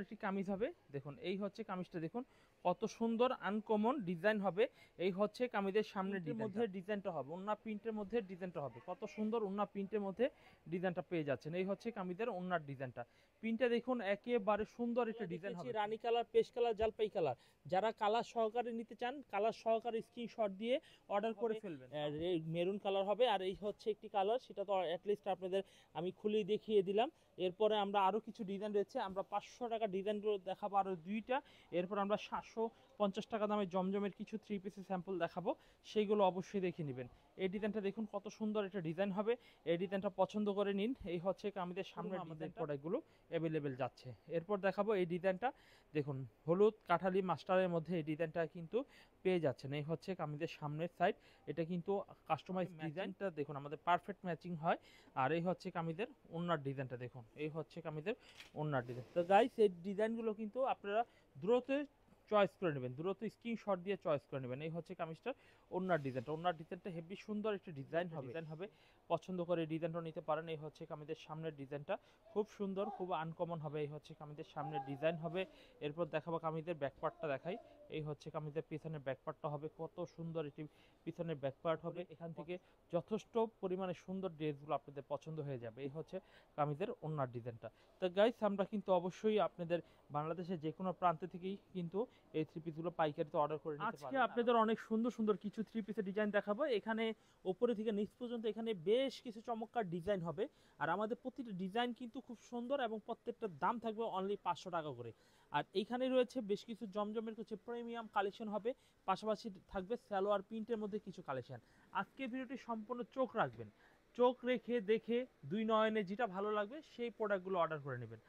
একটি কামিজ হবে। দেখুন এই হচ্ছে কামিজটা, দেখুন কত সুন্দর আনকমন ডিজাইন হবে। এই হচ্ছে কামিজের সামনের মধ্যে ডিজাইনটা হবে, ওন্না প্রিন্টের মধ্যে ডিজাইনটা হবে। কত সুন্দর ওন্না প্রিন্টের মধ্যে ডিজাইনটা পেয়ে যাচ্ছেন। এই হচ্ছে কামিজের ওন্নার ডিজাইনটা। প্রিন্টটা দেখুন একেবারে সুন্দর একটা ডিজাইন হবে। রানী কালার, পেস্ট কালার, জলপাই কালার। যারা কালার সহকারে নিতে চান, কালার সহকারে স্ক্রিনশট দিয়ে অর্ডার করে ফেলবেন। মেরুন কালার হবে। আর এই হচ্ছে একটি কালার, সেটা তো অ্যাটলিস্ট আপনাদের আমি খুলেই দেখিয়ে দিলাম। এরপরে আমরা আরও কিছু ডিজাইন রয়েছে, আমরা 500 টাকা ডিজাইনগুলো দেখাবো আরও দুইটা। এরপর আমরা 750 টাকা দামে জমজমের কিছু 3 পিসের স্যাম্পল দেখাবো, সেইগুলো অবশ্যই দেখে নেবেন। এই ডিজাইনটা দেখুন কত সুন্দর একটা ডিজাইন হবে। এই ডিজাইনটা পছন্দ করে নিন। এই হচ্ছে আমাদের সামনে আমাদের প্রোডাক্টগুলো অ্যাভেলেবেল যাচ্ছে। এরপর দেখাবো এই ডিজাইনটা, দেখুন হলুদ কাঠালি মাস্টারের মধ্যে এই ডিজাইনটা কিন্তু পেয়ে যাচ্ছেন। এই হচ্ছে আমাদের সামনের সাইড, এটা কিন্তু কাস্টমাইজ ডিজাইনটা দেখুন আমাদের পারফেক্ট ম্যাচিং হয়। আর এই হচ্ছে কামিজের ওন্নার ডিজাইনটা, দেখুন এই হচ্ছে কামিজের ওন্নার ডিজাইন। তো গাইস এই ডিজাইনগুলো কিন্তু আপনারা দ্রুত চয়েস করে নেবেন, দ্রুত স্ক্রিনশট দিয়ে চয়েস করে নেবেন। এই হচ্ছে কামিজটার ওন্নার ডিজাইনটা। ওন্নার ডিজাইনটা হেভি সুন্দর একটা ডিজাইন হবে। পছন্দ করে ডিজাইনটা নিতে পারেন। এই হচ্ছে কামিজের সামনের ডিজাইনটা, খুব সুন্দর, খুব আনকমন হবে। এই হচ্ছে কামিজের সামনের ডিজাইন হবে। এরপর দেখাবো কামিজের ব্যাকপার্টটা দেখাই। এই হচ্ছে কামিজের পিছনের ব্যাকপার্টটা হবে, কত সুন্দর এটি পিছনের ব্যাকপার্ট হবে। এখান থেকে যথেষ্ট পরিমাণে সুন্দর ড্রেসগুলো আপনাদের পছন্দ হয়ে যাবে। এই হচ্ছে কামিজের ওন্নার ডিজাইনটা। তো গাইস আমরা কিন্তু অবশ্যই আপনাদের বাংলাদেশের যে কোনো প্রান্ত থেকেই কিন্তু এই থ্রি পিসগুলো পাইকারিতে অর্ডার করে নিতে পারবেন। আজকে আপনাদের অনেক সুন্দর সুন্দর কিছু থ্রি পিসের ডিজাইন দেখাবো। এখানে উপরে থেকে নিচ পর্যন্ত এখানে বেশ কিছু চমৎকার ডিজাইন হবে। আর আমাদের প্রতিটা ডিজাইন কিন্তু খুব সুন্দর এবং প্রত্যেকটার দাম থাকবে অনলি 500 টাকা করে। আর এইখানে রয়েছে বেশ কিছু জমজমের কিছু প্রিমিয়াম কালেকশন হবে, পাশাপাশি থাকবে সালোয়ার প্রিন্টের মধ্যে কিছু কালেকশন। আজকে ভিডিওটি সম্পূর্ণ চোখ রাখবেন, চোখ রেখে দেখে দুই নয়নে যেটা ভালো লাগবে সেই প্রোডাক্টগুলো অর্ডার করে নেবেন।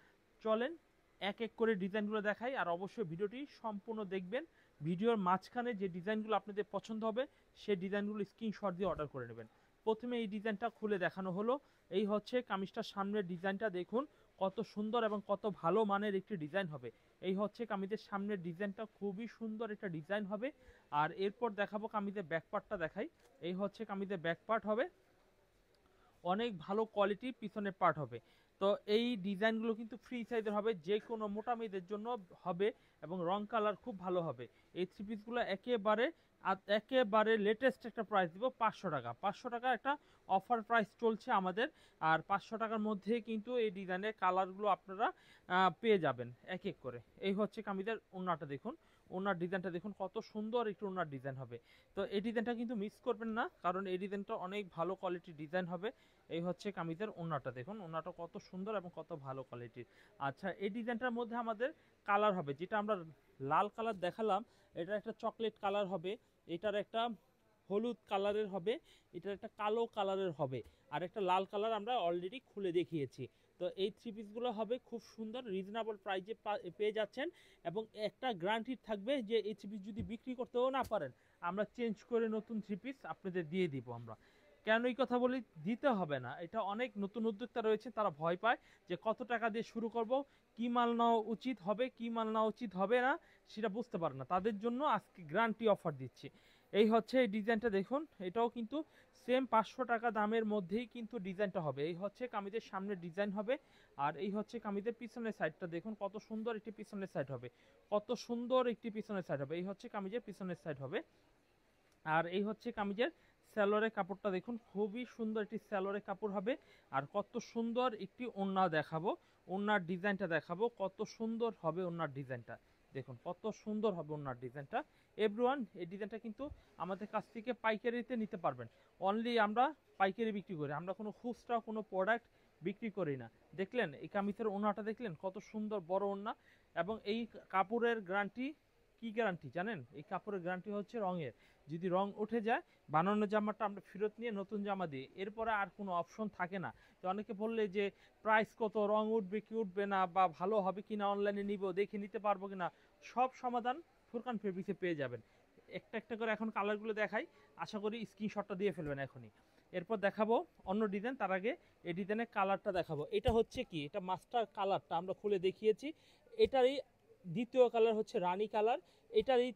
চলেন এক এক করে ডিজাইনগুলো দেখাই, আর অবশ্যই ভিডিওটি সম্পূর্ণ দেখবেন। ভিডিওর মাঝখানে যে ডিজাইনগুলো আপনাদের পছন্দ হবে সেই ডিজাইনগুলো স্ক্রিনশট দিয়ে অর্ডার করে নেবেন। প্রথমে এই ডিজাইনটা খুলে দেখানো হলো। এই হচ্ছে কামিজটার সামনের ডিজাইনটা, দেখুন কত সুন্দর এবং কত ভালো মানের একটি ডিজাইন হবে। এই হচ্ছে কামিজের সামনের ডিজাইনটা, খুবই সুন্দর একটা ডিজাইন হবে। আর এরপর দেখাবো কামিজের ব্যাকপার্টটা দেখাই। এই হচ্ছে কামিজের ব্যাকপার্ট হবে, অনেক ভালো কোয়ালিটির পিছনের পার্ট হবে। তো এই ডিজাইনগুলো কিন্তু ফ্রি সাইজের হবে, যে কোনো মোটা মেয়েদের জন্য হবে এবং রং কালার খুব ভালো হবে। এই থ্রি পিসগুলো একেবারে লেটেস্ট একটা প্রাইস দিব 500 টাকা। 500 টাকা একটা অফার প্রাইস চলছে আমাদের। আর 500 টাকার মধ্যে কিন্তু এই ডিজাইনের কালারগুলো আপনারা পেয়ে যাবেন এক এক করে। এই হচ্ছে কামিজের ওন্নাটা, দেখুন ওনার ডিজাইনটা দেখুন কত সুন্দর একটু ওনার ডিজাইন হবে। তো এই ডিজাইনটা কিন্তু মিস করবেন না, কারণ এই ডিজাইনটা অনেক ভালো কোয়ালিটির ডিজাইন হবে। এই হচ্ছে কামিজের ওন্নাটা, দেখুন ওন্নাটা কত সুন্দর এবং কত ভালো কোয়ালিটির। আচ্ছা এই ডিজাইনটার মধ্যে আমাদের কালার হবে, যেটা আমরা লাল কালার দেখালাম, এটা একটা চকলেট কালার হবে, এটার একটা হলুদ কালারের হবে, এটার একটা কালো কালারের হবে, আর একটা লাল কালার আমরা অলরেডি খুলে দেখিয়েছি। তো এই থ্রি পিসগুলো হবে খুব সুন্দর, রিজনেবল প্রাইসে পেয়ে যাচ্ছেন। এবং একটা গ্যারান্টি থাকবে যে এই থ্রি পিস যদি বিক্রি করতেও না পারেন, আমরা চেঞ্জ করে নতুন থ্রি পিস আপনাদের দিয়ে দিব আমরা। কেন এই কথা বলি, দিতে হবে না, এটা অনেক নতুন উদ্যোক্তা রয়েছে, তারা ভয় পায় যে কত টাকা দিয়ে শুরু করব, কি মাল নেওয়া উচিত হবে, কি মাল নেওয়া উচিত হবে না, সেটা বুঝতে পারে না। তাদের জন্য আজকে গ্যারান্টি অফার দিচ্ছি। এই হচ্ছে এই ডিজাইনটা, দেখুন এটাও কিন্তু সেম 500 টাকা দামের মধ্যেই কিন্তু ডিজাইনটা হবে। এই হচ্ছে কামিজের সামনের ডিজাইন হবে। আর এই হচ্ছে কামিজের পিছনের সাইডটা, দেখুন কত সুন্দর একটি পিছনের সাইড হবে, কত সুন্দর একটি পিছনের সাইড হবে। এই হচ্ছে কামিজের পিছনের সাইড হবে। আর এই হচ্ছে কামিজের স্যালোয়ারের কাপড়টা, দেখুন খুবই সুন্দর একটি স্যালোয়ারের কাপড় হবে। আর কত সুন্দর একটি ওড়না দেখাবো, ওড়নার ডিজাইনটা দেখাবো, কত সুন্দর হবে ওড়নার ডিজাইনটা, দেখুন কত সুন্দর হবে ওড়নার ডিজাইনটা। এভরিওয়ান এই ডিজাইনটা কিন্তু আমাদের কাছ থেকে পাইকারিতে নিতে পারবেন। অনলি আমরা পাইকারি বিক্রি করি, আমরা কোনো খুচরা কোনো প্রোডাক্ট বিক্রি করি না। দেখলেন এই কামিজের ওড়নাটা, দেখলেন কত সুন্দর বড় ওড়না। এবং এই কাপড়ের গ্যারান্টি, কি গ্যারান্টি জানেন? এই কাপড়ের গ্যারান্টি হচ্ছে রঙের, যদি রং উঠে যায় বানানো জামাটা আমরা ফেরত নিয়ে নতুন জামা দিই, এরপরে আর কোনো অপশন থাকে না। তো অনেকে বললে যে প্রাইস কত, রং উঠবে কি উঠবে না, বা ভালো হবে কি না, অনলাইনে নিব দেখে নিতে পারবো কি না, সব সমাধান ফুরকান ফেব্রিক্সে পেয়ে যাবেন। একটা একটা করে এখন কালারগুলো দেখাই, আশা করি স্ক্রিনশটটা দিয়ে ফেলবেন এখনই। এরপর দেখাবো অন্য ডিজাইন, তার আগে এই ডিজাইনের কালারটা দেখাবো। এটা হচ্ছে কি, এটা মাস্টার কালারটা আমরা খুলে দেখিয়েছি। এটারই দ্বিতীয় কালার হচ্ছে রানী কালার, এটার এই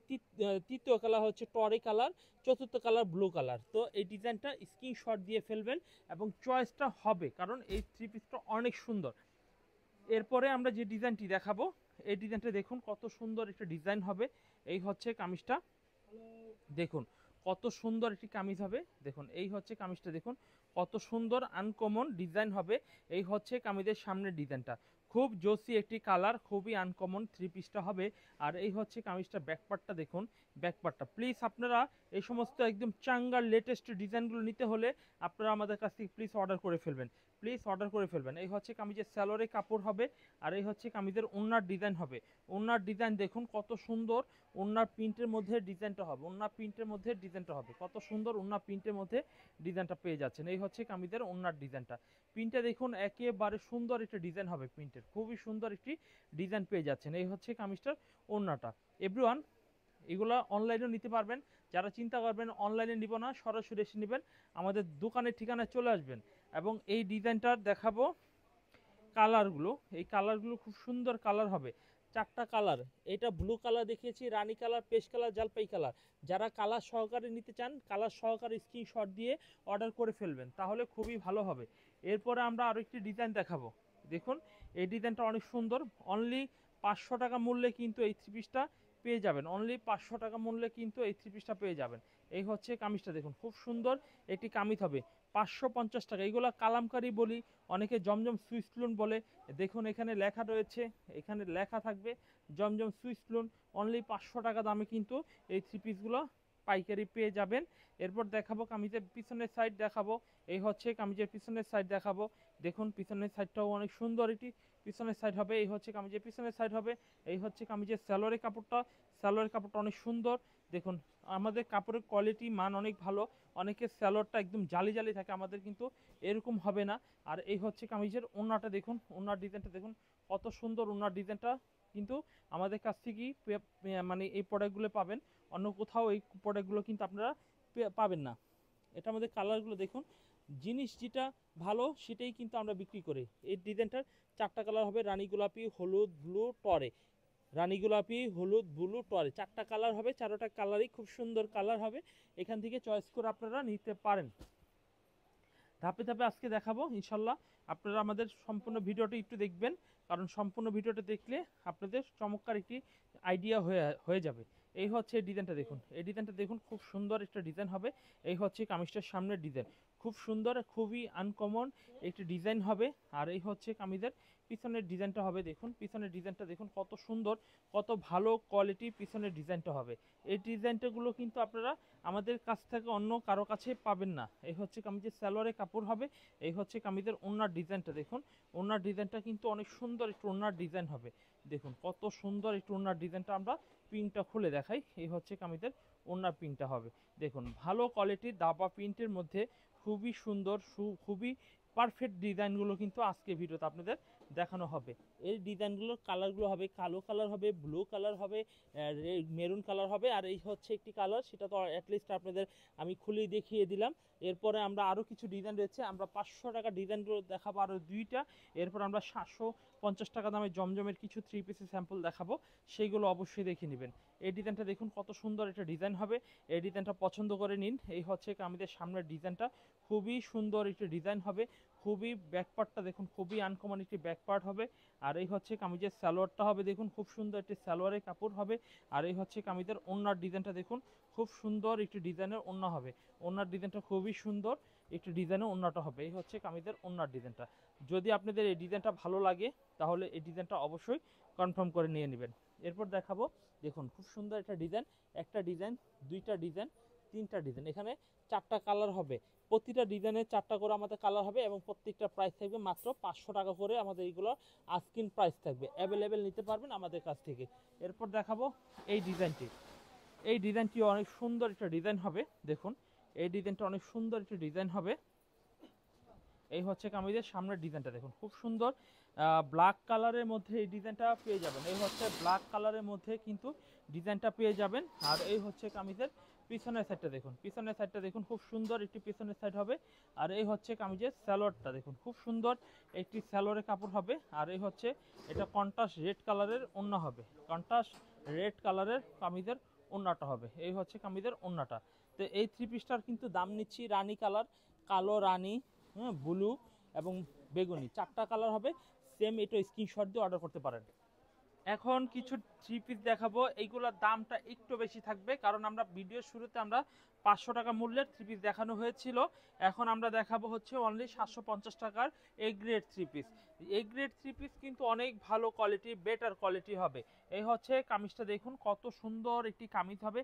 তৃতীয় কালার হচ্ছে টরে কালার, চতুর্থ কালার ব্লু কালার। তো এই ডিজাইনটা স্ক্রিনশট দিয়ে ফেলবেন এবং চয়েসটা হবে, কারণ এই থ্রি পিসটা অনেক সুন্দর। এরপরে আমরা যে ডিজাইনটি দেখাবো এই ডিজাইনটা দেখুন কত সুন্দর একটা ডিজাইন হবে। এই হচ্ছে কামিজটা দেখুন কত সুন্দর একটি কামিজ হবে। দেখুন এই হচ্ছে কামিজটা দেখুন কত সুন্দর আনকমন ডিজাইন হবে। এই হচ্ছে কামিজের সামনের ডিজাইনটা, খুব জোসি একটি কালার, খুবই আনকমন থ্রি পিসটা হবে। আর এই হচ্ছে কামিজটা ব্যাকপার্টটা দেখুন, ব্যাকপার্টটা প্লিজ আপনারা এই সমস্ত একদম চাঙ্গার লেটেস্ট ডিজাইনগুলো নিতে হলে আপনারা আমাদের কাছ থেকে প্লিজ অর্ডার করে ফেলবেন, প্লিজ অর্ডার করে ফেলবেন। এই হচ্ছে কামিজের স্যালোরে কাপড় হবে, আর এই হচ্ছে কামিজের ওড়নার ডিজাইন হবে। ওড়নার ডিজাইন দেখুন কত সুন্দর, ওড়নার প্রিন্টের মধ্যে ডিজাইনটা হবে, ওড়নার প্রিন্টের মধ্যে ডিজাইনটা হবে, কত সুন্দর ওড়নার প্রিন্টের মধ্যে ডিজাইনটা পেয়ে যাচ্ছেন। এই হচ্ছে কামিজের ওড়নার ডিজাইনটা, প্রিন্টটা দেখুন একেবারে সুন্দর একটা ডিজাইন হবে, প্রিন্টের খুবই সুন্দর একটি ডিজাইন পেয়ে যাচ্ছেন। এই হচ্ছে কামিজটার ওড়নাটা। এভরিওয়ান এগুলো অনলাইনেও নিতে পারবেন, যারা চিন্তা করবেন অনলাইনে নিব না সরাসরি এসে নেবেন, আমাদের দোকানের ঠিকানায় চলে আসবেন। এবং এই ডিজাইনটা দেখাবো কালারগুলো, এই কালারগুলো খুব সুন্দর কালার হবে, চারটা কালার। এটা ব্লু কালার দেখিয়েছি, রানী কালার, পেস্ট কালার, জলপাই কালার। যারা কালার সহকারে নিতে চান কালার সহকারে স্ক্রিনশট দিয়ে অর্ডার করে ফেলবেন, তাহলে খুবই ভালো হবে। এরপরে আমরা আরও একটি ডিজাইন দেখাবো। দেখুন এই ডিজাইনটা অনেক সুন্দর, অনলি 500 টাকা মূল্যে কিন্তু এই থ্রি পিসটা পেয়ে যাবেন, অনলি 500 টাকা মূল্যে কিন্তু এই থ্রি পিসটা পেয়ে যাবেন। এই হচ্ছে কামিজটা দেখুন খুব সুন্দর একটি কামিজ হবে, 550 টাকা। এইগুলো কালামকারি বলি, অনেকে জমজম সুইস লুন বলে। দেখুন এখানে লেখা রয়েছে, এখানে লেখা থাকবে জমজম সুইস লুন। অনলি 500 টাকা দামে কিন্তু এই থ্রি পিসগুলো পাইকারি পেয়ে যাবেন। এরপর দেখাবো কামিজের পিছনের সাইড দেখাবো। এই হচ্ছে কামিজের পিছনের সাইড দেখাবো। দেখুন পিছনের সাইডটাও অনেক সুন্দর একটি পিছনের সাইড হবে। এই হচ্ছে কামিজের পিছনের সাইড হবে। এই হচ্ছে কামিজের স্যালোয়ারের কাপড়টা, স্যালোয়ারের কাপড়টা অনেক সুন্দর। দেখুন আমাদের কাপড়ের কোয়ালিটি মান অনেক ভালো, অনেকের স্যালোয়ারটা একদম জালি জালি থাকে, আমাদের কিন্তু এরকম হবে না। আর এই হচ্ছে কামিজের ওড়নাটা দেখুন, ওড়নার ডিজাইনটা দেখুন কত সুন্দর, ওড়নার ডিজাইনটা কিন্তু আমাদের কাছ থেকেই মানে এই প্রোডাক্টগুলো পাবেন, অন্য কোথাও এই প্রোডাক্টগুলো কিন্তু আপনারা পাবেন না। এটা আমাদের কালারগুলো দেখুন, জিনিস যেটা ভালো সেটাই কিন্তু আমরা বিক্রি করি। এই ডিজাইনটার চারটা কালার হবে, রানী গোলাপি, হলুদ, ব্লু, টরে। রানী গোলাপি, হলুদ, ব্লু, টরে, চারটা কালার হবে, চারোটা কালারই খুব সুন্দর কালার হবে। এখান থেকে চয়েস করে আপনারা নিতে পারেন। ধাপে ধাপে আজকে দেখাবো ইনশাল্লাহ, আপনারা আমাদের সম্পূর্ণ ভিডিওটি একটু দেখবেন, কারণ সম্পূর্ণ ভিডিওটা দেখলে আপনাদের চমৎকার একটি আইডিয়া হয়ে যাবে। এই হচ্ছে এই ডিজাইনটা দেখুন, এই ডিজাইনটা দেখুন খুব সুন্দর একটা ডিজাইন হবে। এই হচ্ছে কামিজটার সামনের ডিজাইন, খুব সুন্দর, খুবই আনকমন একটি ডিজাইন হবে। আর এই হচ্ছে কামিজের পিছনের ডিজাইনটা হবে। দেখুন পিছনের ডিজাইনটা দেখুন কত সুন্দর, কত ভালো কোয়ালিটি পিছনের ডিজাইনটা হবে। এই ডিজাইনটাগুলো কিন্তু আপনারা আমাদের কাছ থেকে অন্য কারো কাছে পাবেন না। এই হচ্ছে কামিজের সালোয়ারের কাপড় হবে। এই হচ্ছে কামিজের ওড়নার ডিজাইনটা দেখুন, ওড়নার ডিজাইনটা কিন্তু অনেক সুন্দর একটু ওড়নার ডিজাইন হবে। দেখুন কত সুন্দর একটু ওড়নার ডিজাইনটা, আমরা প্রিন্টটা খুলে দেখাই। এই হচ্ছে কামিজের ওড়নার প্রিন্টটা হবে। দেখুন ভালো কোয়ালিটির দাবা প্রিন্টের মধ্যে খুবই সুন্দর, খুবই পারফেক্ট ডিজাইনগুলো কিন্তু আজকে ভিডিওতে আপনাদের দেখানো হবে। এই ডিজাইনগুলোর কালারগুলো হবে, কালো কালার হবে, ব্লু কালার হবে, মেরুন কালার হবে, আর এই হচ্ছে একটি কালার, সেটা তো অ্যাটলিস্ট আপনাদের আমি খুলেই দেখিয়ে দিলাম। এরপরে আমরা আরও কিছু ডিজাইন রয়েছে, আমরা 500 টাকা ডিজাইনগুলো দেখাবো আরও দুইটা। এরপর আমরা 750 টাকা দামে জমজমের কিছু থ্রি পিসের স্যাম্পল দেখাবো, সেইগুলো অবশ্যই দেখে নেবেন। এই ডিজাইনটা দেখুন কত সুন্দর একটা ডিজাইন হবে, এই ডিজাইনটা পছন্দ করে নিন। এই হচ্ছে আমাদের সামনের ডিজাইনটা, খুবই সুন্দর একটি ডিজাইন হবে, খুবই ব্যাকপার্টটা দেখুন খুবই আনকমন একটি ব্যাকপার্ট হবে। আর এই হচ্ছে কামিজের সালোয়ারটা হবে, দেখুন খুব সুন্দর একটি সালোয়ারের কাপড় হবে। আর এই হচ্ছে কামিজের ওড়নার ডিজাইনটা দেখুন, খুব সুন্দর একটি ডিজাইনের ওড়না হবে, ওড়নার ডিজাইনটা খুবই সুন্দর একটি ডিজাইনের ওড়নাটা হবে। এই হচ্ছে কামিজের ওড়নার ডিজাইনটা। যদি আপনাদের এই ডিজাইনটা ভালো লাগে তাহলে এই ডিজাইনটা অবশ্যই কনফার্ম করে নিয়ে নেবেন। এরপর দেখাবো, দেখুন খুব সুন্দর একটা ডিজাইন, একটা ডিজাইন, দুইটা ডিজাইন, তিনটা ডিজাইন, এখানে চারটা কালার হবে। প্রতিটা ডিজাইনের চারটা করে আমাদের কালার হবে এবং প্রত্যেকটা প্রাইস থাকবে মাত্র 500 টাকা করে। আমাদের এইগুলো আস্কিং প্রাইস থাকবে, অ্যাভেলেবেল নিতে পারবেন আমাদের কাছ থেকে। এরপর দেখাবো এই ডিজাইনটি, এই ডিজাইনটি অনেক সুন্দর একটা ডিজাইন হবে। দেখুন এই ডিজাইনটা অনেক সুন্দর একটা ডিজাইন হবে। এই হচ্ছে কামিজের সামনের ডিজাইনটা দেখুন খুব সুন্দর, ব্ল্যাক কালারের মধ্যে এই ডিজাইনটা পেয়ে যাবেন। এই হচ্ছে ব্ল্যাক কালারের মধ্যে কিন্তু ডিজাইনটা পেয়ে যাবেন। আর এই হচ্ছে কামিজের পিছনের সাইডটা দেখুন, পিছনের সাইডটা দেখুন খুব সুন্দর একটি পিছনের সাইড হবে। আর এই হচ্ছে কামিজের সালোয়ারটা দেখুন, খুব সুন্দর একটি সালোয়ারের কাপড় হবে। আর এই হচ্ছে এটা কন্ট্রাস্ট রেড কালারের ওড়না হবে, কন্ট্রাস্ট রেড কালারের কামিজের ওড়নাটা হবে। এই হচ্ছে কামিজের ওড়নাটা। তো এই থ্রি পিসটার কিন্তু দাম নিচ্ছি রানী কালার, কালো রানী, হ্যাঁ, ব্লু এবং বেগুনি, চারটা কালার হবে। সেম এটা স্ক্রিনশট দিয়ে অর্ডার করতে পারেন। এখন কিছু থ্রি পিস দেখাবো, এইগুলোর দামটা একটু বেশি থাকবে, কারণ আমরা ভিডিওর শুরুতে আমরা 500 টাকা মূল্যের থ্রি পিস দেখানো হয়েছিল। এখন আমরা দেখাবো হচ্ছে অনলি 750 টাকার এ গ্রেড থ্রি পিস। এই গ্রেড থ্রি পিস কিন্তু অনেক ভালো কোয়ালিটি, বেটার কোয়ালিটি হবে। এই হচ্ছে কামিজটা দেখুন, কত সুন্দর একটি কামিজ হবে।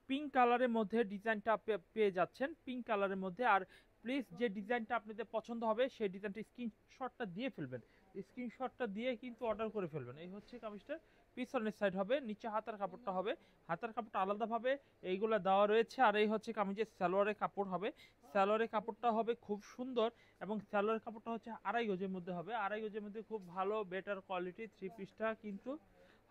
পিঙ্ক কালারের মধ্যে ডিজাইনটা পেয়ে যাচ্ছেন, পিঙ্ক কালারের মধ্যে। আর প্লিজ যে ডিজাইনটা আপনাদের পছন্দ হবে সেই ডিজাইনটা স্ক্রিনশটটা দিয়ে ফেলবেন, স্ক্রিনশটটা দিয়ে কিন্তু অর্ডার করে ফেলবেন। এই হচ্ছে কামিজটা পিছনের সাইড হবে, নিচে হাতার কাপড়টা হবে, হাতার কাপড়টা আলাদাভাবে এইগুলো দেওয়া রয়েছে। আর এই হচ্ছে কামিজের সালোয়ারের কাপড় হবে, সালোয়ারের কাপড়টা হবে খুব সুন্দর, এবং সালোয়ারের কাপড়টা হচ্ছে 2.5 গজের মধ্যে হবে, 2.5 গজের মধ্যে খুব ভালো বেটার কোয়ালিটি থ্রি পিসটা কিন্তু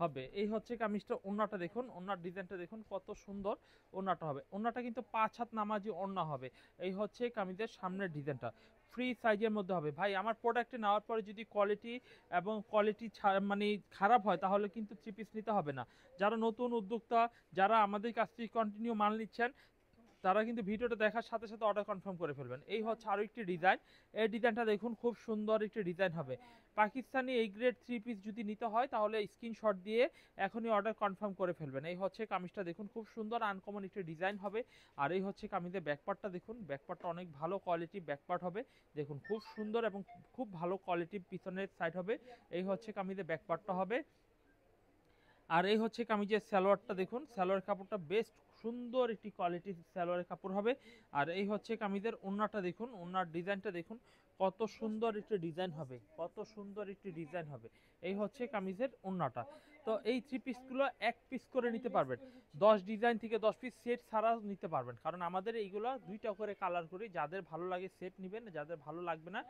হবে। এই হচ্ছে কামিজটা, ওন্নাটা দেখুন, ওন্নার ডিজাইনটা দেখুন কত সুন্দর ওন্নাটা হবে। ওন্নাটা কিন্তু 5 হাত নামাজি ওন্না হবে। এই হচ্ছে কামিজের সামনের ডিজাইনটা, ফ্রি সাইজের মধ্যে হবে। ভাই আমার প্রোডাক্টে নেওয়ার পরে যদি কোয়ালিটি এবং কোয়ালিটি মানে খারাপ হয় তাহলে কিন্তু থ্রি পিস নিতে হবে না। যারা নতুন উদ্যোক্তা, যারা আমাদের কাছ থেকে কন্টিনিউ মাল নিচ্ছেন, তারা কিন্তু ভিডিওটা দেখার সাথে সাথে অর্ডার কনফার্ম করে ফেলবেন। এই হচ্ছে আরো একটি ডিজাইন, এই ডিজাইনটা দেখুন খুব সুন্দর একটি ডিজাইন হবে। পাকিস্তানি এই গ্রেড থ্রি পিস যদি নিতে হয় তাহলে স্ক্রিনশট দিয়ে এখনই অর্ডার কনফার্ম করে ফেলবেন। এই হচ্ছে কামিজটা দেখুন, খুব সুন্দর আনকমন একটি ডিজাইন হবে। আর এই হচ্ছে কামিজের ব্যাকপার্টটা দেখুন, ব্যাকপার্টটা অনেক ভালো কোয়ালিটি ব্যাকপার্ট হবে। দেখুন খুব সুন্দর এবং খুব ভালো কোয়ালিটির পিছনের সাইড হবে। এই হচ্ছে কামিজের ব্যাকপার্টটা হবে। আর এই হচ্ছে কামিজের সালোয়ারটা দেখুন, সালোয়ার কাপড়টা বেস্ট সুন্দর একটি কোয়ালিটির সালোয়ারের কাপড় হবে। আর এই হচ্ছে কামিজের ওন্নাটা দেখুন, ওন্নার ডিজাইনটা দেখুন কত সুন্দর একটি ডিজাইন হবে, কত সুন্দর একটি ডিজাইন হবে। এই হচ্ছে কামিজের ওন্নাটা। তো এই থ্রি পিসগুলো এক পিস করে নিতে পারবেন, 10 ডিজাইন থেকে 10 পিস সেট ছাড়া নিতে পারবেন, কারণ আমাদের এইগুলো 2টা করে কালার করি। যাদের ভালো লাগে সেট নেবেন, যাদের ভালো লাগবে না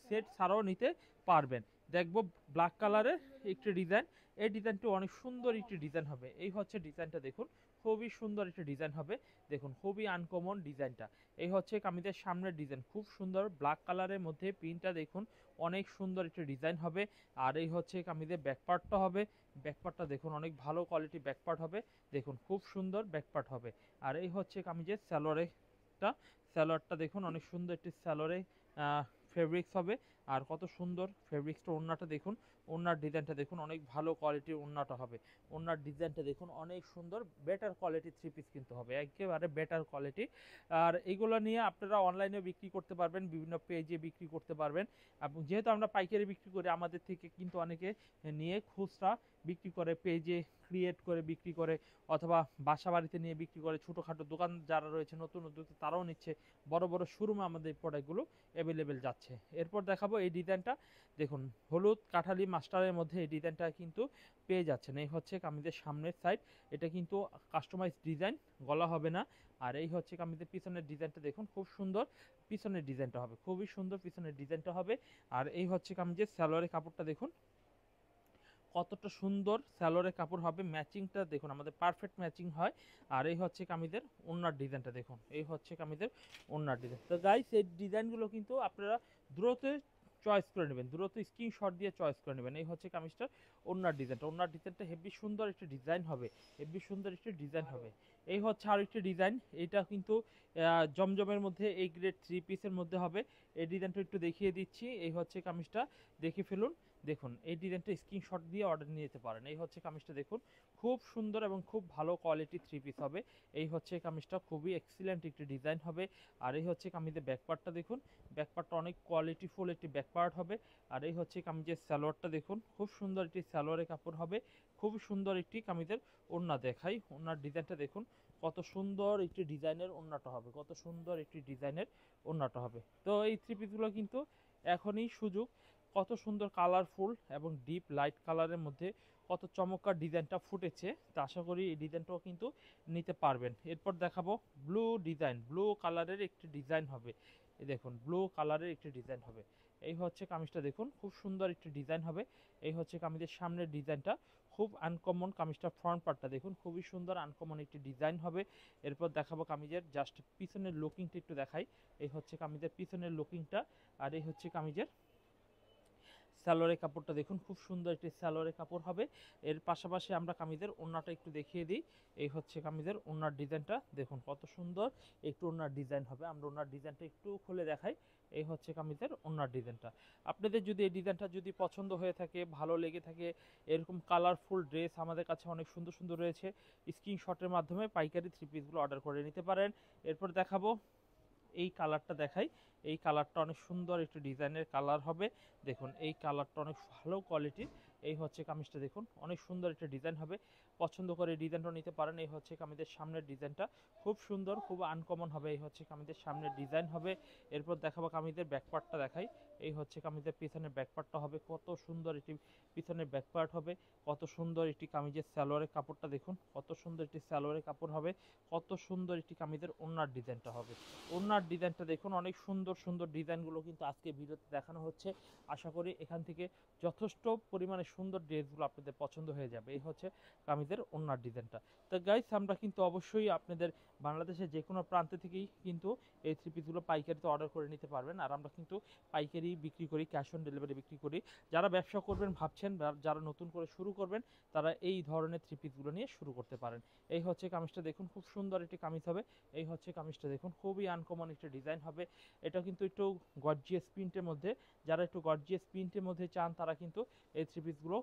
সেট ছাড়াও নিতে পারবেন। দেখবো ব্ল্যাক কালারের একটি ডিজাইন, এই ডিজাইনটি অনেক সুন্দর একটি ডিজাইন হবে। এই হচ্ছে ডিজাইনটা দেখুন, খুবই সুন্দর একটি ডিজাইন হবে। দেখুন খুবই আনকমন ডিজাইনটা। এই হচ্ছে কামিজের সামনের ডিজাইন, খুব সুন্দর ব্ল্যাক কালারের মধ্যে প্রিন্টটা দেখুন অনেক সুন্দর একটি ডিজাইন হবে। আর এই হচ্ছে কামিজের ব্যাকপার্টটা হবে, ব্যাকপার্টটা দেখুন অনেক ভালো কোয়ালিটি ব্যাকপার্ট হবে। দেখুন খুব সুন্দর ব্যাকপার্ট হবে। আর এই হচ্ছে কামিজের স্যালোয়ারটা, স্যালোয়ারটা দেখুন অনেক সুন্দর একটি স্যালোয়ারে ফেব্রিক্স হবে। আর কত সুন্দর ফেব্রিক্সটা, ওড়নাটা দেখুন, ওড়নার ডিজাইনটা দেখুন অনেক ভালো কোয়ালিটির ওড়নাটা হবে। ওড়নার ডিজাইনটা দেখুন অনেক সুন্দর, বেটার কোয়ালিটি থ্রি পিস কিন্তু হবে, একেবারে বেটার কোয়ালিটি। আর এইগুলো নিয়ে আপনারা অনলাইনে বিক্রি করতে পারবেন, বিভিন্ন পেজে বিক্রি করতে পারবেন। এবং যেহেতু আমরা পাইকারি বিক্রি করি, আমাদের থেকে কিন্তু অনেকে নিয়ে খুচরা বিক্রি করে, পেজে ক্রিয়েট করে বিক্রি করে, অথবা বাসা বাড়িতে নিয়ে বিক্রি করে। ছোটোখাটো দোকান যারা রয়েছে নতুন উদ্যোক্তা তারাও নিচ্ছে, বড় বড় শোরুমে আমাদের প্রোডাক্টগুলো অ্যাভেলেবেল যাচ্ছে। এরপর দেখাবো এই ডিজাইনটা দেখুন, হলুদ কাঠালি মাস্টারের মধ্যে এই ডিজাইনটা কিন্তু পেয়ে যাচ্ছেন। এই হচ্ছে কামিজের সামনের সাইড, এটা কিন্তু কাস্টমাইজ ডিজাইন, গলা হবে না। আর এই হচ্ছে কামিজের পিছনের ডিজাইনটা দেখুন, খুব সুন্দর পিছনের ডিজাইনটা হবে, খুবই সুন্দর পিছনের ডিজাইনটা হবে। আর এই হচ্ছে কামিজের সালোয়ারের কাপড়টা দেখুন কতটা সুন্দর সালোয়ারের কাপড় হবে, ম্যাচিংটা দেখুন আমাদের পারফেক্ট ম্যাচিং হয়। আর এই হচ্ছে কামিজের ওড়নার ডিজাইনটা দেখুন, এই হচ্ছে কামিজের ওড়নার ডিজাইন। তো গাইস এই ডিজাইনগুলো কিন্তু আপনারা দ্রুত চয়েস করে নেবেন, দ্রুত স্ক্রিনশট দিয়ে চয়েস করে নেবেন। এই হচ্ছে কামিজটার ওড়নার ডিজাইনটা, ওড়নার ডিজাইনটা হেভি সুন্দর একটি ডিজাইন হবে, হেভি সুন্দর একটি ডিজাইন হবে। এই হচ্ছে আর একটি ডিজাইন, এটা কিন্তু জমজমের মধ্যে এই গ্রেড থ্রি পিসের মধ্যে হবে। এই ডিজাইনটা একটু দেখিয়ে দিচ্ছি, এই হচ্ছে কামিজটা, দেখে ফেলুন। দেখুন এই ডিজাইনটা স্ক্রিনশট দিয়ে অর্ডার নিয়ে যেতে পারেন। এই হচ্ছে কামিজটা দেখুন, খুব সুন্দর এবং খুব ভালো কোয়ালিটি থ্রি পিস হবে। এই হচ্ছে কামিজটা, খুবই এক্সিলেন্ট একটি ডিজাইন হবে। আর এই হচ্ছে কামিজের ব্যাকপার্টটা দেখুন, ব্যাকপার্টটা অনেক কোয়ালিটিফুল একটি ব্যাকপার্ট হবে। আর এই হচ্ছে কামিজের সালোয়ারটা দেখুন, খুব সুন্দর একটি সালোয়ারের কাপড় হবে। খুব সুন্দর একটি কামিজের ওড়না দেখাই, ওড়নার ডিজাইনটা দেখুন কত সুন্দর একটি ডিজাইনের ওড়নাটা হবে, কত সুন্দর একটি ডিজাইনের ওড়নাটা হবে। তো এই থ্রি পিসগুলো কিন্তু এখনই সুযোগ, কত সুন্দর কালারফুল এবং ডিপ লাইট কালারের মধ্যে কত চমৎকার ডিজাইনটা ফুটেছে। তো আশা করি এই ডিজাইনটাও কিন্তু নিতে পারবেন। এরপর দেখাবো ব্লু ডিজাইন, ব্লু কালারের একটি ডিজাইন হবে। এই দেখুন ব্লু কালারের একটি ডিজাইন হবে। এই হচ্ছে কামিজটা দেখুন, খুব সুন্দর একটি ডিজাইন হবে। এই হচ্ছে কামিজের সামনের ডিজাইনটা, খুব আনকমন। কামিজটা ফ্রন্ট পার্টটা দেখুন খুবই সুন্দর আনকমন একটি ডিজাইন হবে। এরপর দেখাবো কামিজের জাস্ট পিছনের লুকিংটা একটু দেখাই। এই হচ্ছে কামিজের পিছনের লুকিংটা। আর এই হচ্ছে কামিজের সালোয়ারের কাপড়টা দেখুন, খুব সুন্দর একটি সালোয়ারের কাপড় হবে। এর পাশাপাশি আমরা কামিজের ওড়নাটা একটু দেখিয়ে দিই। এই হচ্ছে কামিজের ওড়নার ডিজাইনটা দেখুন কত সুন্দর একটু ওড়নার ডিজাইন হবে। আমরা ওড়নার ডিজাইনটা একটু খুলে দেখাই। এই হচ্ছে কামিজের ওড়নার ডিজাইনটা। আপনাদের যদি এই ডিজাইনটা যদি পছন্দ হয়ে থাকে, ভালো লেগে থাকে, এরকম কালারফুল ড্রেস আমাদের কাছে অনেক সুন্দর সুন্দর রয়েছে, স্ক্রিনশটের মাধ্যমে পাইকারি থ্রি পিসগুলো অর্ডার করে নিতে পারেন। এরপর দেখাবো এই কালারটা দেখাই। এই কালারটা অনেক সুন্দর একটি ডিজাইনের কালার হবে। দেখুন এই কালারটা অনেক ভালো কোয়ালিটির। এই হচ্ছে কামিজটা, দেখুন অনেক সুন্দর একটা ডিজাইন হবে। পছন্দ করে ডিজাইনটা নিতে পারেন। এই হচ্ছে কামিজের সামনের ডিজাইনটা, খুব সুন্দর, খুব আনকমন হবে। এই হচ্ছে কামিজের সামনের ডিজাইন হবে। এরপর দেখাবো কামিজের ব্যাকপার্টটা দেখাই। এই হচ্ছে কামিজের পিছনের ব্যাকপার্টটা হবে, কত সুন্দর একটি পিছনের ব্যাকপার্ট হবে। কত সুন্দর একটি কামিজের সালোয়ারের কাপড়টা দেখুন, কত সুন্দর একটি সালোয়ারের কাপড় হবে। কত সুন্দর একটি কামিজের ওড়নার ডিজাইনটা হবে। ওড়নার ডিজাইনটা দেখুন, অনেক সুন্দর সুন্দর ডিজাইনগুলো কিন্তু আজকে ভিডিওতে দেখানো হচ্ছে। আশা করি এখান থেকে যথেষ্ট পরিমাণে সুন্দর ড্রেসগুলো আপনাদের পছন্দ হয়ে যাবে। এই হচ্ছে কামিজের ওড়নার ডিজাইনটা। তো গাইস, আমরা কিন্তু অবশ্যই আপনাদের বাংলাদেশের যে কোনো প্রান্ত থেকেই কিন্তু এই থ্রি পিসগুলো পাইকারিতে অর্ডার করে নিতে পারবেন। আর আমরা কিন্তু পাইকারি বিক্রি করি, ক্যাশ অন ডেলিভারি বিক্রি করি। যারা ব্যবসা করবেন ভাবছেন, যারা নতুন করে শুরু করবেন, তারা এই ধরনের থ্রি পিসগুলো নিয়ে শুরু করতে পারেন। এই হচ্ছে কামিজটা দেখুন, খুব সুন্দর একটি কামিজ হবে। এই হচ্ছে কামিজটা দেখুন, খুবই আনকমন একটা ডিজাইন হবে। এটা কিন্তু একটু গর্জিয়াস প্রিন্টের মধ্যে, যারা একটু গর্জিয়াস প্রিন্টের মধ্যে চান তারা কিন্তু এই থ্রি পিসগুলো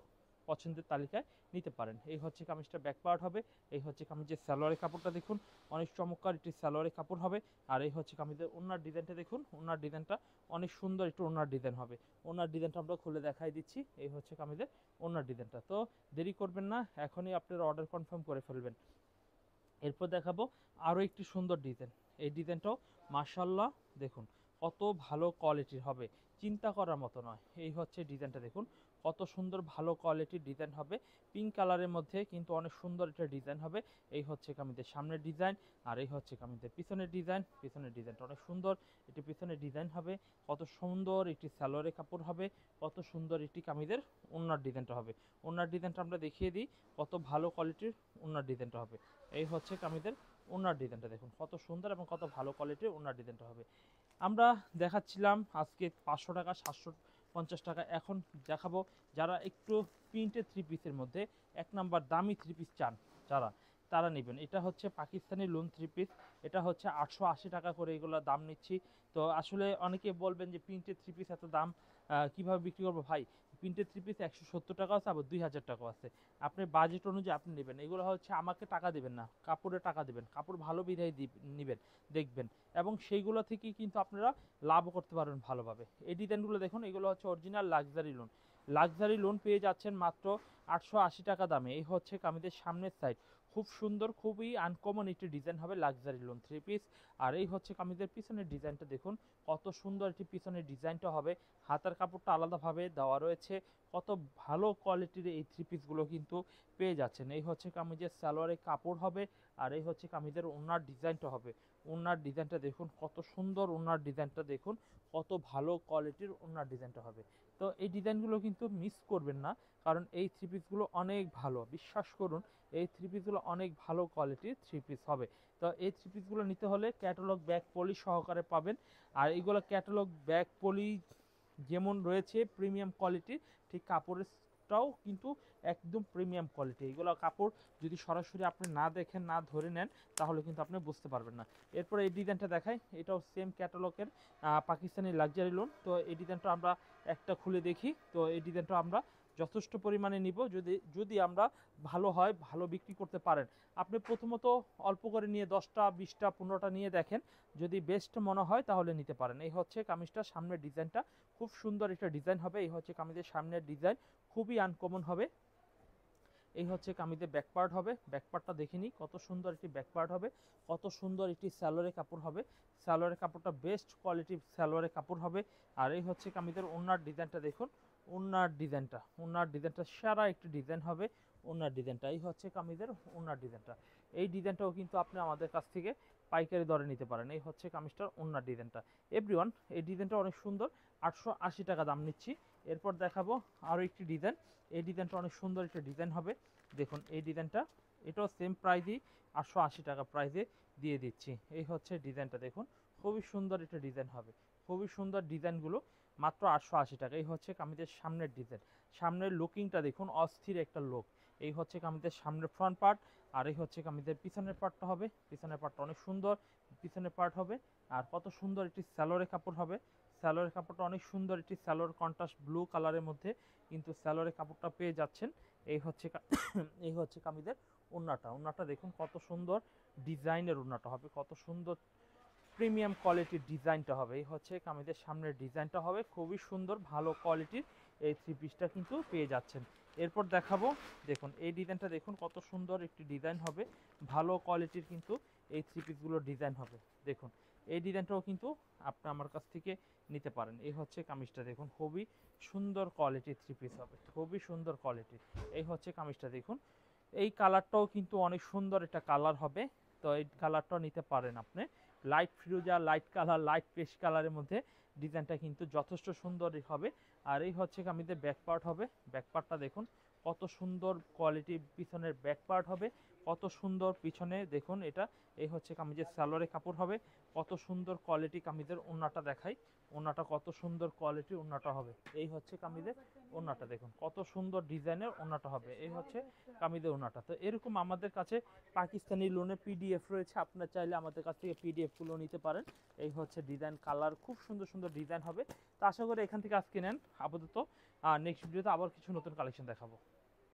পছন্দের তালিকায় নিতে পারেন। এই হচ্ছে কামিজটা ব্যাক পার্ট হবে। এই হচ্ছে কামিজের সালোয়ারের কাপড়টা দেখুন, অনেক চমৎকার একটি সালোয়ারের কাপড় হবে। আর এই হচ্ছে কামিজের ওড়নার ডিজাইনটা দেখুন, ওড়নার ডিজাইনটা অনেক সুন্দর একটু ওড়নার ডিজাইন হবে। ওড়নার ডিজাইনটা আমরা খুলে দেখাই দিচ্ছি। এই হচ্ছে কামিজের ওড়নার ডিজাইনটা। তো দেরি করবেন না, এখনই আপনারা অর্ডার কনফার্ম করে ফেলবেন। এরপর দেখাবো আরও একটি সুন্দর ডিজাইন। এই ডিজাইনটাও মাশাআল্লাহ দেখুন কত ভালো কোয়ালিটির হবে, চিন্তা করার মতো নয়। এই হচ্ছে ডিজাইনটা দেখুন, কত সুন্দর ভালো কোয়ালিটির ডিজাইন হবে। পিঙ্ক কালারের মধ্যে কিন্তু অনেক সুন্দর একটা ডিজাইন হবে। এই হচ্ছে কামিজের সামনের ডিজাইন, আর এই হচ্ছে কামিজের পিছনের ডিজাইন। পিছনের ডিজাইনটা অনেক সুন্দর, এটি পিছনের ডিজাইন হবে। কত সুন্দর একটি সালোয়ারের কাপড় হবে, কত সুন্দর একটি কামিজের ওড়নার ডিজাইনটা হবে। ওড়নার ডিজাইনটা আমরা দেখিয়ে দিই, কত ভালো কোয়ালিটির ওড়নার ডিজাইনটা হবে। এই হচ্ছে কামিজের ওড়নার ডিজাইনটা দেখুন, কত সুন্দর এবং কত ভালো কোয়ালিটির ওড়নার ডিজাইনটা হবে। আমরা দেখাচ্ছিলাম আজকে 500 টাকা, 750 টাকা। এখন দেখাবো যারা একটু প্রিন্টেড থ্রি পিসের মধ্যে এক নাম্বার দামি থ্রি পিস চান, যারা তারা নেবেন। এটা হচ্ছে পাকিস্তানি লোন থ্রি পিস। এটা হচ্ছে 880 টাকা করে এগুলো দাম নিচ্ছি। তো আসলে অনেকে বলবেন যে প্রিন্টেড থ্রি পিস এত দাম কীভাবে বিক্রি করবো ভাই। প্রিন্টেড থ্রি পিস 170 টাকা আছে, আবার 2000 টাকাও আছে। আপনার বাজেট অনুযায়ী আপনি নেবেন। এগুলো হচ্ছে আমাকে টাকা দেবেন না, কাপড়ে টাকা দেবেন, কাপড় ভালো বিধায় নেবেন, দেখবেন, এবং সেইগুলো থেকেই কিন্তু আপনারা লাভও করতে পারবেন ভালোভাবে। এই ডিজাইনগুলো দেখুন, এগুলো হচ্ছে original luxury loan. Luxury loan পেয়ে যাচ্ছেন মাত্র 880 টাকা দামে। এই হচ্ছে কামিজের সামনের সাইড, খুব সুন্দর, খুবই আনকমন একটি ডিজাইন হবে লাক্সারি লোন থ্রি পিস। আর এই হচ্ছে কামিজের পিছনের ডিজাইনটা দেখুন, কত সুন্দর একটি পিছনের ডিজাইনটা হবে। হাতার কাপড়টা আলাদাভাবে দেওয়া রয়েছে। কত ভালো কোয়ালিটির এই থ্রি পিসগুলো কিন্তু পেয়ে যাচ্ছেন। এই হচ্ছে কামিজের সালোয়ারের কাপড় হবে। আর এই হচ্ছে কামিজের ওড়নার ডিজাইনটা হবে। ওড়নার ডিজাইনটা দেখুন, কত সুন্দর ওড়নার ডিজাইনটা দেখুন, কত ভালো কোয়ালিটির ওড়নার ডিজাইনটা হবে। তো এই ডিজাইনগুলো কিন্তু মিস করবেন না, কারণ এই থ্রি পিসগুলো অনেক ভালো, বিশ্বাস করুন এই থ্রি পিসগুলো অনেক ভালো কোয়ালিটির থ্রি পিস হবে। তো এই থ্রি পিসগুলো নিতে হলে ক্যাটালগ ব্যাক পলি সহকারে পাবেন। আর এইগুলো ক্যাটালগ ব্যাক পলি যেমন রয়েছে প্রিমিয়াম কোয়ালিটির, ঠিক কাপড়টাও কিন্তু একদম প্রিমিয়াম কোয়ালিটি। এইগুলো কাপড় যদি সরাসরি আপনি না দেখেন, না ধরে নেন, তাহলে কিন্তু আপনি বুঝতে পারবেন না। এরপরে এই ডিজাইনটা দেখাই, এটাও সেম ক্যাটালগের পাকিস্তানি লাক্সারি লোন। তো এই ডিজাইনটা আমরা একটা খুলে দেখি। তো এই ডিজাইনটা আমরা যথেষ্ট পরিমাণে নিব, যদি আমরা ভালো হয়, ভালো বিক্রি করতে পারেন। আপনি প্রথমত অল্প করে নিয়ে 10টা 20টা 15টা নিয়ে দেখেন, যদি বেস্ট মনে হয় তাহলে নিতে পারেন। এই হচ্ছে কামিজটার সামনের ডিজাইনটা, খুব সুন্দর একটা ডিজাইন হবে। এই হচ্ছে কামিজের সামনের ডিজাইন, খুবই আনকমন হবে। এই হচ্ছে কামিজের ব্যাক পার্ট হবে। ব্যাক পার্টটা দেখে নিই, কত সুন্দর একটি ব্যাক পার্ট হবে, কত সুন্দর একটি সালোয়ারের কাপড় হবে। সালোয়ারের কাপড়টা বেস্ট কোয়ালিটির সালোয়ারের কাপড় হবে। আর এই হচ্ছে কামিজের ওড়নার ডিজাইনটা দেখুন, ওড়নার ডিজাইনটা সেরা একটি ডিজাইন হবে। ওড়নার ডিজাইনটা এই হচ্ছে কামিজের ওড়নার ডিজাইনটা। এই ডিজাইনটাও কিন্তু আপনি আমাদের কাছ থেকে পাইকারি দরে নিতে পারেন। এই হচ্ছে কামিজটার ওড়নার ডিজাইনটা। এভরিওয়ান, এই ডিজাইনটা অনেক সুন্দর, 880 টাকা দাম নিচ্ছি। এরপর দেখাবো আরও একটি ডিজাইন। এই ডিজাইনটা অনেক সুন্দর একটা ডিজাইন হবে। দেখুন এই ডিজাইনটা, এটাও সেম প্রাইজই, 880 টাকা প্রাইজে দিয়ে দিচ্ছি। এই হচ্ছে ডিজাইনটা দেখুন, খুবই সুন্দর একটা ডিজাইন হবে। খুবই সুন্দর ডিজাইনগুলো মাত্র 880 টাকা। এই হচ্ছে কামিজের সামনের ডিজাইন, সামনের লুকিংটা দেখুন, অস্থির একটা লুক। এই হচ্ছে কামিজের সামনের ফ্রন্ট পার্ট। আর এই হচ্ছে কামিজের পিছনের পার্টটা হবে। পিছনের পার্টটা অনেক সুন্দর পিছনের পার্ট হবে। আর কত সুন্দর একটি সালোয়ারের কাপড় হবে। স্যালোয়ারের কাপড়টা অনেক সুন্দর, একটি স্যালোয়ার কন্ট্রাস্ট ব্লু কালারের মধ্যে কিন্তু স্যালোয়ারের কাপড়টা পেয়ে যাচ্ছেন। এই হচ্ছে এই হচ্ছে কামিজের ওড়নাটা। ওড়নাটা দেখুন কত সুন্দর ডিজাইনের ওড়নাটা হবে, কত সুন্দর প্রিমিয়াম কোয়ালিটির ডিজাইনটা হবে। এই হচ্ছে কামিজের সামনের ডিজাইনটা হবে, খুবই সুন্দর ভালো কোয়ালিটির এই থ্রি পিসটা কিন্তু পেয়ে যাচ্ছেন। এরপর দেখাবো, দেখুন এই ডিজাইনটা দেখুন কত সুন্দর একটি ডিজাইন হবে, ভালো কোয়ালিটির কিন্তু এই থ্রি পিসগুলোর ডিজাইন হবে। দেখুন এই ডিজাইনটাও কিন্তু আপনি আমার কাছ থেকে নিতে পারেন। এই হচ্ছে কামিজটা দেখুন, খুবই সুন্দর কোয়ালিটির থ্রি পিস হবে, খুবই সুন্দর কোয়ালিটির। এই হচ্ছে কামিজটা দেখুন, এই কালারটাও কিন্তু অনেক সুন্দর একটা কালার হবে, তো এই কালারটাও নিতে পারেন আপনি। লাইট ফিরোজা, লাইট কালার, লাইট পেস্ট কালারের মধ্যে ডিজাইনটা কিন্তু যথেষ্ট সুন্দরই হবে। আর এই হচ্ছে কামিজের ব্যাক পার্ট হবে, ব্যাক পার্টটা দেখুন কত সুন্দর কোয়ালিটি, পিছনের ব্যাক পার্ট হবে কত সুন্দর, পিছনে দেখুন এটা। এই হচ্ছে কামিজের সালোয়ারের কাপড় হবে, কত সুন্দর কোয়ালিটি কামিজের ওড়নাটা দেখাই, ওড়নাটা কত সুন্দর কোয়ালিটি ওড়নাটা হবে। এই হচ্ছে কামিজের ওড়নাটা দেখুন কত সুন্দর ডিজাইনের ওড়নাটা হবে। এই হচ্ছে কামিজের ওড়নাটা। তো এরকম আমাদের কাছে পাকিস্তানি লোনের পিডিএফ রয়েছে, আপনারা চাইলে আমাদের কাছ থেকে পিডিএফগুলো নিতে পারেন। এই হচ্ছে ডিজাইন, কালার খুব সুন্দর সুন্দর ডিজাইন হবে। তো আশা করি এখান থেকে আজকে নেন আপাতত, নেক্সট ভিডিওতে আবার কিছু নতুন কালেকশন দেখাবো।